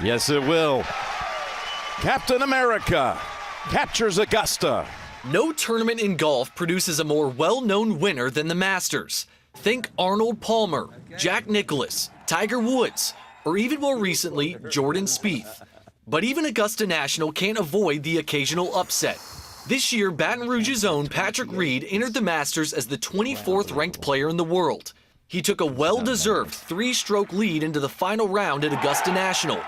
Yes, it will. Captain America captures Augusta. No tournament in golf produces a more well-known winner than the Masters. Think Arnold Palmer, Jack Nicklaus, Tiger Woods, or even more recently, Jordan Spieth. But even Augusta National can't avoid the occasional upset. This year, Baton Rouge's own Patrick Reed entered the Masters as the 24th ranked player in the world. He took a well-deserved 3-stroke lead into the final round at Augusta National.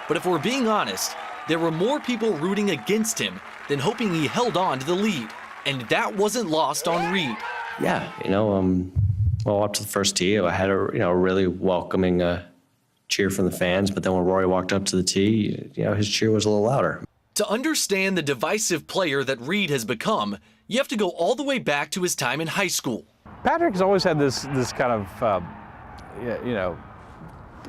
But if we're being honest, there were more people rooting against him than hoping he held on to the lead. And that wasn't lost on Reed. Yeah, well, up to the first tee, I had a really welcoming cheer from the fans. But then when Rory walked up to the tee, his cheer was a little louder. To understand the divisive player that Reed has become, you have to go all the way back to his time in high school. Patrick's always had this kind of, a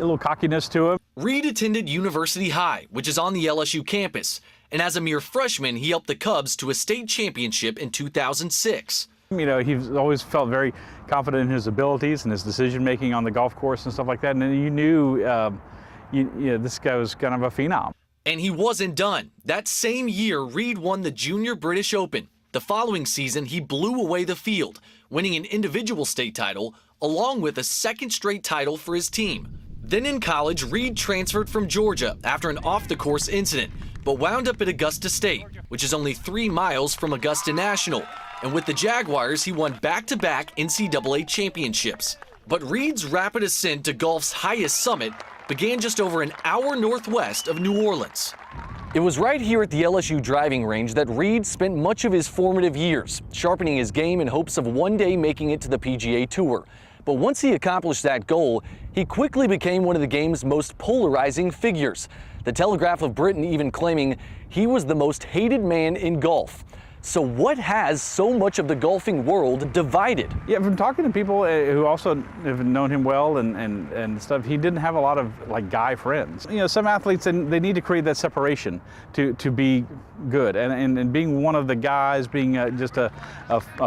little cockiness to him. Reed attended University High, which is on the LSU campus, and as a mere freshman, he helped the Cubs to a state championship in 2006. He's always felt very confident in his abilities and his decision-making on the golf course and stuff like that, and you knew this guy was kind of a phenom. And he wasn't done. That same year, Reed won the Junior British Open. The following season, he blew away the field, winning an individual state title, along with a second straight title for his team. Then in college, Reed transferred from Georgia after an off-the-course incident, but wound up at Augusta State, which is only 3 miles from Augusta National. And with the Jaguars, he won back-to-back NCAA championships. But Reed's rapid ascent to golf's highest summit began just over an hour northwest of New Orleans. It was right here at the LSU driving range that Reed spent much of his formative years, sharpening his game in hopes of one day making it to the PGA Tour. But once he accomplished that goal, he quickly became one of the game's most polarizing figures. The Telegraph of Britain even claiming he was the most hated man in golf. So what has so much of the golfing world divided? Yeah, from talking to people who also have known him well and stuff, he didn't have a lot of guy friends. Some athletes, they need to create that separation to be good. And being one of the guys, being just a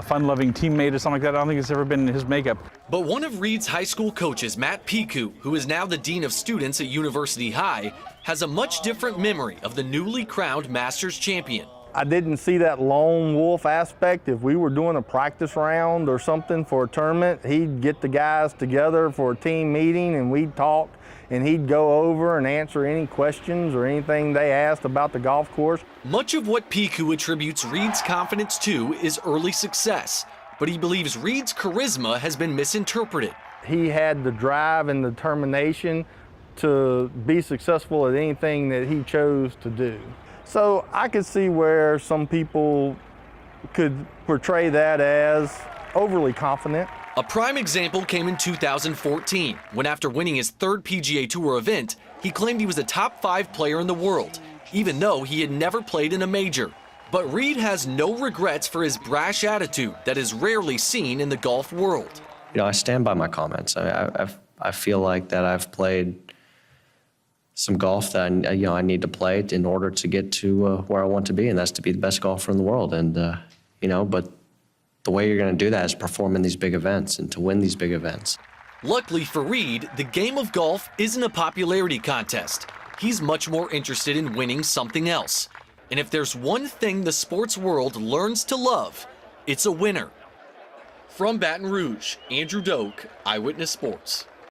fun-loving teammate or something like that, I don't think it's ever been in his makeup. But one of Reed's high school coaches, Matt Piku, who is now the dean of students at University High, has a much different memory of the newly crowned Masters champion. I didn't see that lone wolf aspect. If we were doing a practice round or something for a tournament, he'd get the guys together for a team meeting and we'd talk and he'd go over and answer any questions or anything they asked about the golf course. Much of what Piku attributes Reed's confidence to is early success, but he believes Reed's charisma has been misinterpreted. He had the drive and the determination to be successful at anything that he chose to do. So I could see where some people could portray that as overly confident. A prime example came in 2014, when after winning his 3rd PGA Tour event, he claimed he was a top 5 player in the world, even though he had never played in a major. But Reed has no regrets for his brash attitude that is rarely seen in the golf world. I stand by my comments. I feel like that I've played some golf that I need to play in order to get to where I want to be, and that's to be the best golfer in the world. And but the way you're going to do that is perform in these big events and to win these big events. Luckily for Reed, the game of golf isn't a popularity contest. He's much more interested in winning something else. And if there's one thing the sports world learns to love, it's a winner. From Baton Rouge, Andrew Doak, Eyewitness Sports.